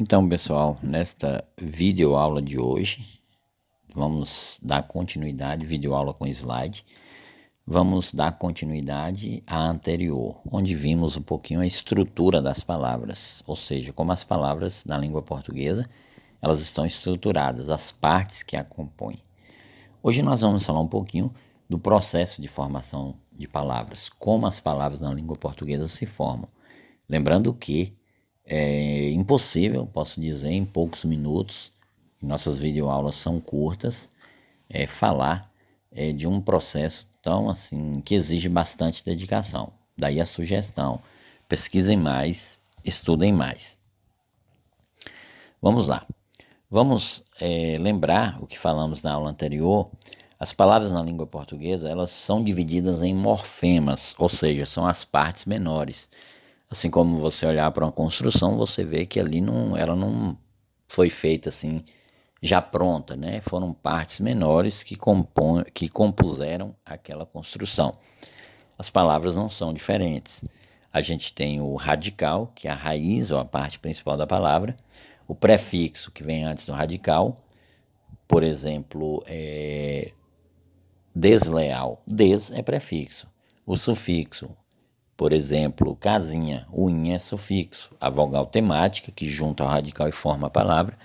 Então, pessoal, nesta videoaula de hoje, vamos dar continuidade, videoaula com slide, vamos dar continuidade à anterior, onde vimos um pouquinho a estrutura das palavras, ou seja, como as palavras na língua portuguesa, elas estão estruturadas, as partes que a compõem. Hoje nós vamos falar um pouquinho do processo de formação de palavras, como as palavras na língua portuguesa se formam. Lembrando que é impossível, posso dizer, em poucos minutos, nossas videoaulas são curtas, falar de um processo tão assim, que exige bastante dedicação. Daí a sugestão, pesquisem mais, estudem mais. Vamos lá. Vamos lembrar o que falamos na aula anterior. As palavras na língua portuguesa, elas são divididas em morfemas, ou seja, são as partes menores. Assim como você olhar para uma construção, você vê que ali ela não foi feita assim, já pronta, né? Foram partes menores que compuseram aquela construção. As palavras não são diferentes. A gente tem o radical, que é a raiz ou a parte principal da palavra, o prefixo, que vem antes do radical, por exemplo, desleal. Des é prefixo. O sufixo, por exemplo, casinha, o in é sufixo. A vogal temática, que junta ao radical e forma a palavra.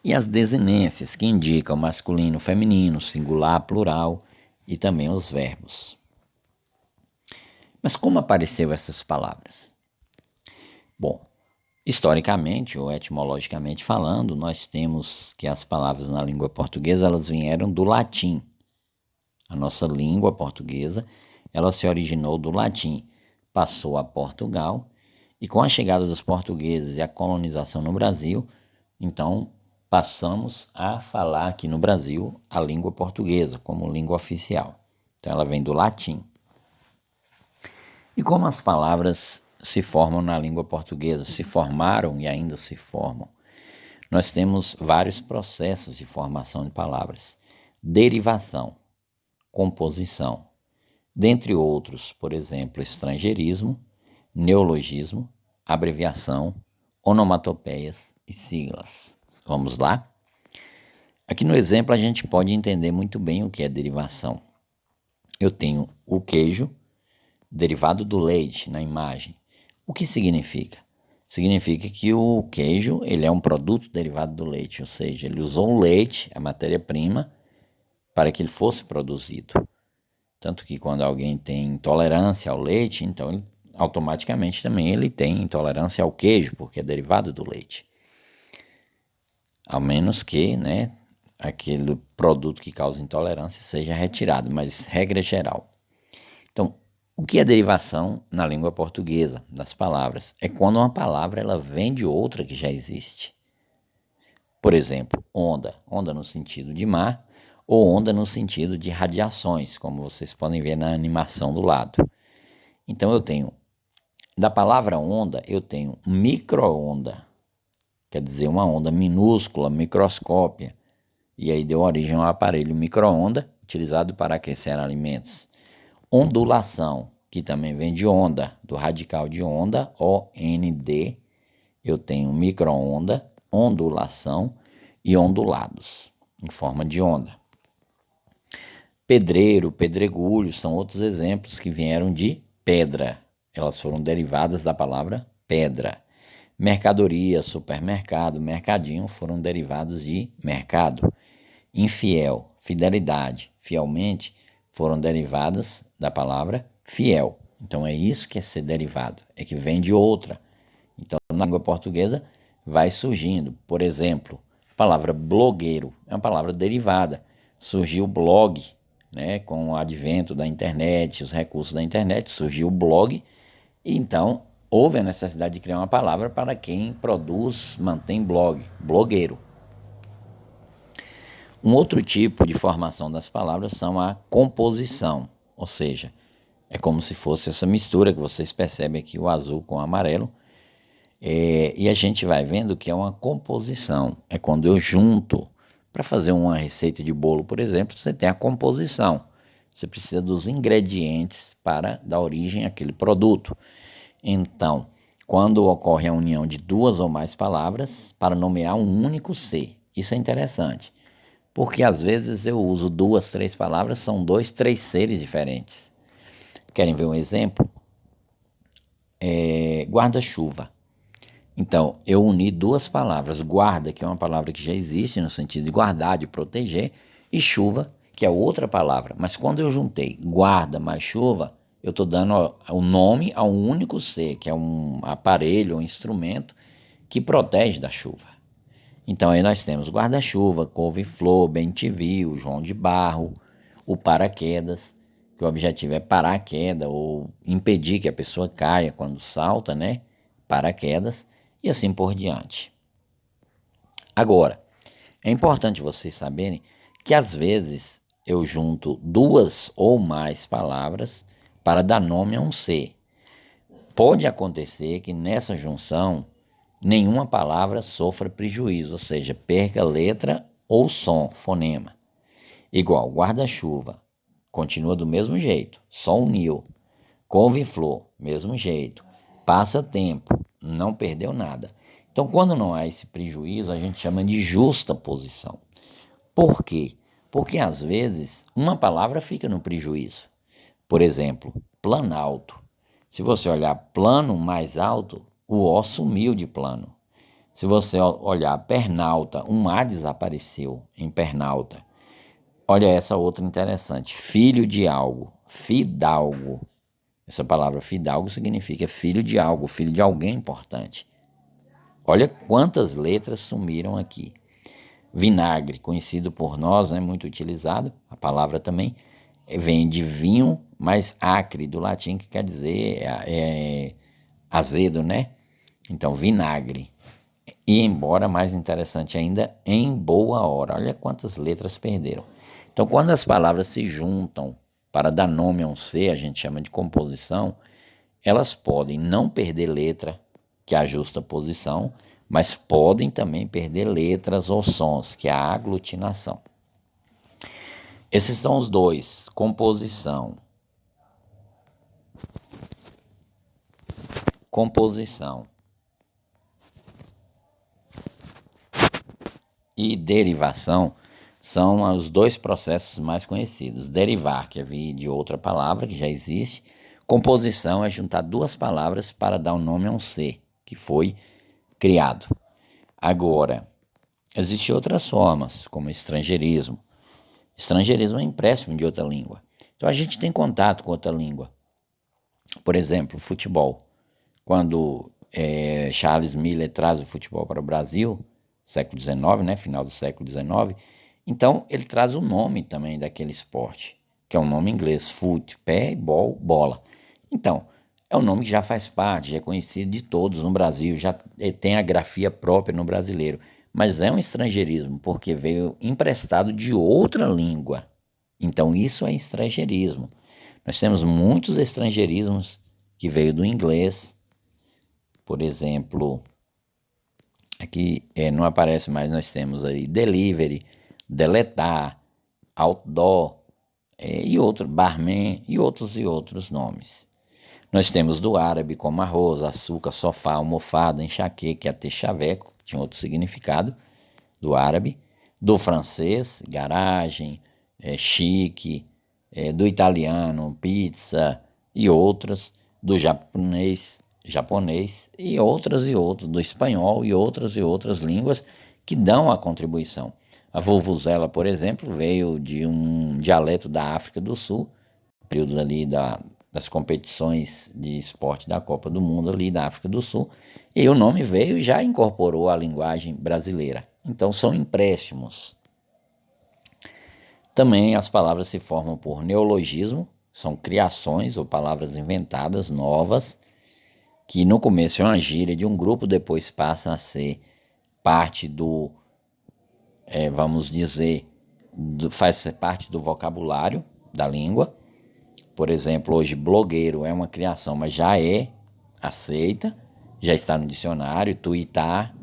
E as desinências, que indicam masculino, feminino, singular, plural e também os verbos. Mas como apareceram essas palavras? Bom, historicamente ou etimologicamente falando, nós temos que as palavras na língua portuguesa elas vieram do latim. A nossa língua portuguesa ela se originou do latim, passou a Portugal e com a chegada dos portugueses e a colonização no Brasil, então passamos a falar aqui no Brasil a língua portuguesa como língua oficial. Então ela vem do latim. E como as palavras se formam na língua portuguesa, se formaram e ainda se formam? Nós temos vários processos de formação de palavras. Derivação, composição, dentre outros, por exemplo, estrangeirismo, neologismo, abreviação, onomatopeias e siglas. Vamos lá? Aqui no exemplo a gente pode entender muito bem o que é derivação. Eu tenho o queijo, derivado do leite na imagem. O que significa? Significa que o queijo ele é um produto derivado do leite, ou seja, ele usou o leite, a matéria-prima, para que ele fosse produzido. Tanto que quando alguém tem intolerância ao leite, então automaticamente também ele tem intolerância ao queijo, porque é derivado do leite. Ao menos que, aquele produto que causa intolerância seja retirado, mas regra geral. Então, o que é derivação na língua portuguesa das palavras? É quando uma palavra ela vem de outra que já existe. Por exemplo, onda. Onda no sentido de mar ou onda no sentido de radiações, como vocês podem ver na animação do lado. Então eu tenho, da palavra onda, eu tenho micro-onda, quer dizer uma onda minúscula, microscópia, e aí deu origem ao aparelho micro-onda, utilizado para aquecer alimentos. Ondulação, que também vem de onda, do radical de onda, O-N-D, eu tenho micro-onda, ondulação e ondulados, em forma de onda. Pedreiro, pedregulho são outros exemplos que vieram de pedra. Elas foram derivadas da palavra pedra. Mercadoria, supermercado, mercadinho foram derivados de mercado. Infiel, fidelidade, fielmente foram derivadas da palavra fiel. Então é isso que é ser derivado, é que vem de outra. Então na língua portuguesa vai surgindo, por exemplo, a palavra blogueiro é uma palavra derivada. Surgiu o blog, com o advento da internet, os recursos da internet, surgiu o blog, e então houve a necessidade de criar uma palavra para quem produz, mantém blog, blogueiro. Um outro tipo de formação das palavras são a composição, ou seja, é como se fosse essa mistura que vocês percebem aqui, o azul com o amarelo, e a gente vai vendo que é uma composição, é quando eu junto. Para fazer uma receita de bolo, por exemplo, você tem a composição. Você precisa dos ingredientes para dar origem àquele produto. Então, quando ocorre a união de duas ou mais palavras para nomear um único ser. Isso é interessante, porque às vezes eu uso duas, três palavras, são dois, três seres diferentes. Querem ver um exemplo? Guarda-chuva. Então, eu uni duas palavras, guarda, que é uma palavra que já existe no sentido de guardar, de proteger, e chuva, que é outra palavra. Mas quando eu juntei guarda mais chuva, eu estou dando o nome a um único ser, que é um aparelho, um instrumento que protege da chuva. Então aí nós temos guarda-chuva, couve-flor, bem-te-vi, o João de Barro, o paraquedas, que o objetivo é parar a queda ou impedir que a pessoa caia quando salta, né? Paraquedas e assim por diante. Agora, é importante vocês saberem que às vezes eu junto duas ou mais palavras para dar nome a um ser. Pode acontecer que nessa junção nenhuma palavra sofra prejuízo, ou seja, perca letra ou som, fonema. Igual guarda-chuva, continua do mesmo jeito, só uniu. Couve-flor, mesmo jeito. Passa tempo, não perdeu nada. Então, quando não há esse prejuízo, a gente chama de justa posição. Por quê? Porque às vezes uma palavra fica no prejuízo. Por exemplo, planalto. Se você olhar plano mais alto, o O sumiu de plano. Se você olhar pernalta, um A desapareceu em pernalta. Olha essa outra interessante, filho de algo, fidalgo. Essa palavra fidalgo significa filho de algo, filho de alguém importante. Olha quantas letras sumiram aqui. Vinagre, conhecido por nós, né, muito utilizado, a palavra também vem de vinho, mais acre, do latim, que quer dizer azedo, né? Então, vinagre. E embora mais interessante ainda, em boa hora. Olha quantas letras perderam. Então, quando as palavras se juntam para dar nome a um ser, a gente chama de composição, elas podem não perder letra, que é a justa posição, mas podem também perder letras ou sons, que é a aglutinação. Esses são os dois, composição. Composição e derivação são os dois processos mais conhecidos. Derivar, que é vir de outra palavra que já existe. Composição é juntar duas palavras para dar um nome a um ser que foi criado. Agora, existem outras formas, como estrangeirismo. Estrangeirismo é empréstimo de outra língua. Então a gente tem contato com outra língua. Por exemplo, futebol. Quando Charles Miller traz o futebol para o Brasil, século XIX, né, final do século XIX, então ele traz o nome também daquele esporte, que é um nome inglês, foot, pé, ball, bola. Então, é um nome que já faz parte, já é conhecido de todos no Brasil, já tem a grafia própria no brasileiro, mas é um estrangeirismo, porque veio emprestado de outra língua. Então, isso é estrangeirismo. Nós temos muitos estrangeirismos que veio do inglês. Por exemplo, aqui não aparece, mas nós temos aí delivery, deletar, outdoor, e outro, barman e outros nomes. Nós temos do árabe como arroz, açúcar, sofá, almofada, enxaqueca, até chaveco, que tinha outro significado, do árabe. Do francês, garagem, chique, do italiano, pizza e outras. Do japonês e outras, do espanhol e outras línguas que dão a contribuição. A vuvuzela, por exemplo, veio de um dialeto da África do Sul, período ali das competições de esporte da Copa do Mundo ali da África do Sul, e o nome veio e já incorporou a linguagem brasileira. Então são empréstimos. Também as palavras se formam por neologismo, são criações ou palavras inventadas, novas, que no começo é uma gíria de um grupo, depois passa a ser parte do, vamos dizer, faz parte do vocabulário da língua. Por exemplo, hoje blogueiro é uma criação, mas já é aceita, já está no dicionário, tuitar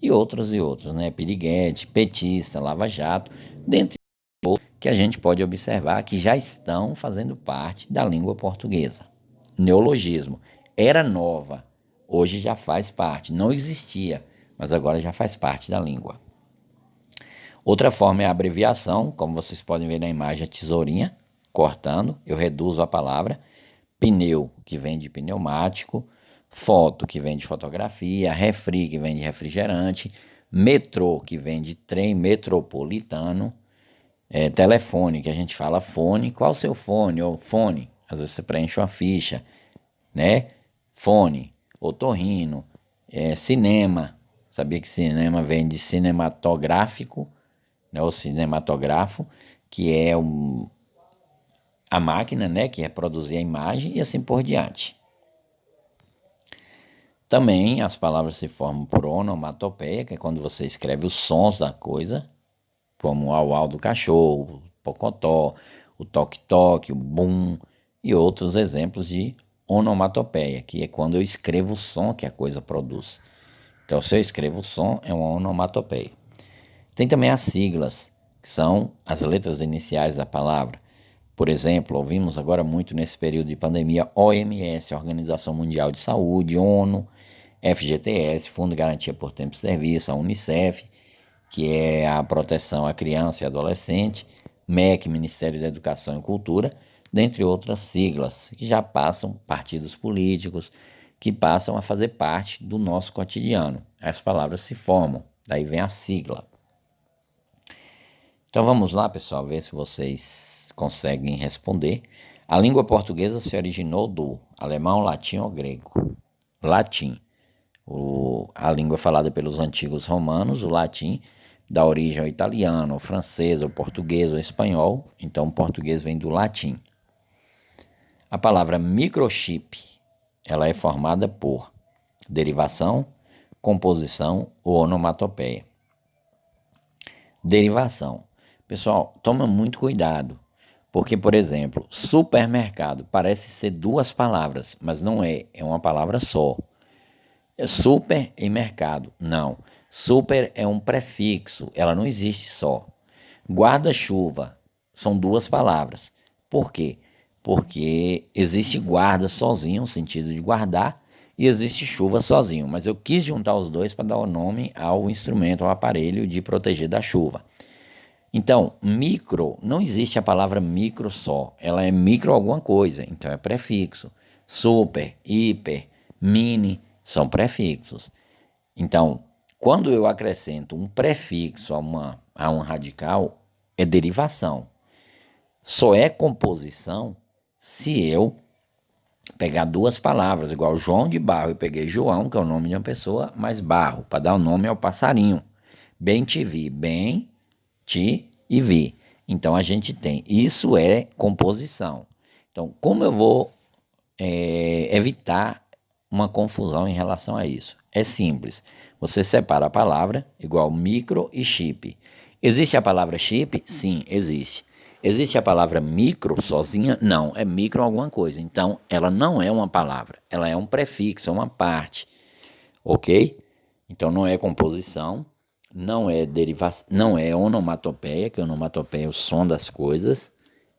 e outros, né? Piriguete, petista, lava-jato, dentre outros que a gente pode observar que já estão fazendo parte da língua portuguesa. Neologismo, era nova Hoje já faz parte. Não existia, mas agora já faz parte da língua. Outra forma é a abreviação, como vocês podem ver na imagem, a tesourinha, cortando, eu reduzo a palavra. Pneu, que vem de pneumático. Foto, que vem de fotografia. Refri, que vem de refrigerante. Metrô, que vem de trem metropolitano. Telefone, que a gente fala fone. Qual o seu fone? Ou fone. Às vezes você preenche uma ficha, né? Fone, otorrino. Cinema. Sabia que cinema vem de cinematográfico, né? O cinematógrafo, que é a máquina, né, que é produzir a imagem e assim por diante. Também as palavras se formam por onomatopeia, que é quando você escreve os sons da coisa, como o au-au do cachorro, o pocotó, o toque-toque, o bum e outros exemplos de onomatopeia, que é quando eu escrevo o som que a coisa produz. Então, se eu escrevo o som, é uma onomatopeia. Tem também as siglas, que são as letras iniciais da palavra. Por exemplo, ouvimos agora muito nesse período de pandemia OMS, Organização Mundial de Saúde, ONU, FGTS, Fundo de Garantia por Tempo de Serviço, a UNICEF, que é a proteção à criança e adolescente, MEC, Ministério da Educação e Cultura, dentre outras siglas, que já passam, partidos políticos, que passam a fazer parte do nosso cotidiano. As palavras se formam, daí vem a sigla. Então vamos lá, pessoal, ver se vocês conseguem responder. A língua portuguesa se originou do alemão, latim ou grego? Latim. A língua falada pelos antigos romanos, o latim, dá origem ao italiano, ao francês, ao português, ao espanhol. Então o português vem do latim. A palavra microchip, ela é formada por derivação, composição ou onomatopeia. Derivação. Pessoal, toma muito cuidado, porque, por exemplo, supermercado parece ser duas palavras, mas não é, é uma palavra só. Super e mercado, não. Super é um prefixo, ela não existe só. Guarda-chuva, são duas palavras. Por quê? Porque existe guarda sozinho, no sentido de guardar, e existe chuva sozinho. Mas eu quis juntar os dois para dar o nome ao instrumento, ao aparelho de proteger da chuva. Então, micro, não existe a palavra micro só, ela é micro alguma coisa, então é prefixo. Super, hiper, mini são prefixos. Então, quando eu acrescento um prefixo a um radical, é derivação. Só é composição se eu pegar duas palavras, igual João de Barro, eu peguei João, que é o nome de uma pessoa, mais Barro, para dar o nome ao passarinho. Bem te vi, bem te e vi. Então a gente tem, isso é composição. Então, como eu vou evitar uma confusão em relação a isso? É simples. Você separa a palavra igual micro e chip. Existe a palavra chip? Sim, existe. Existe a palavra micro sozinha? Não, é micro alguma coisa. Então, ela não é uma palavra, ela é um prefixo, é uma parte. Ok? Então, não é composição, não é derivação, não é onomatopeia, que onomatopeia é o som das coisas,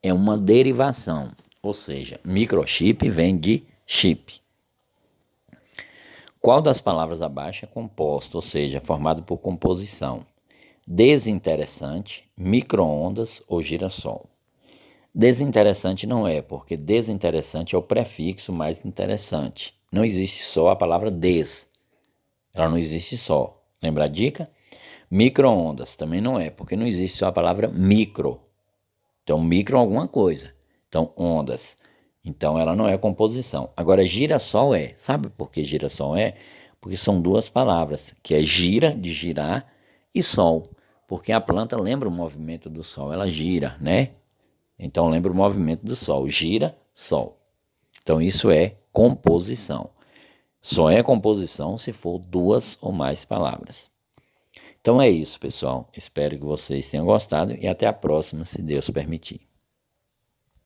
é uma derivação. Ou seja, microchip vem de chip. Qual das palavras abaixo é composto, ou seja, formado por composição? Desinteressante, micro-ondas ou girassol? Desinteressante não é, porque desinteressante é o prefixo mais interessante. Não existe só a palavra des. Ela não existe só. Lembra a dica? Micro-ondas também não é, porque não existe só a palavra micro. Então, micro é alguma coisa. Então, ondas. Então, ela não é composição. Agora, girassol é. Sabe por que girassol é? Porque são duas palavras, que é gira, de girar, e sol. Porque a planta lembra o movimento do sol, ela gira, né? Então, lembra o movimento do sol. Gira, sol. Então, isso é composição. Só é composição se for duas ou mais palavras. Então é isso, pessoal. Espero que vocês tenham gostado e até a próxima, se Deus permitir.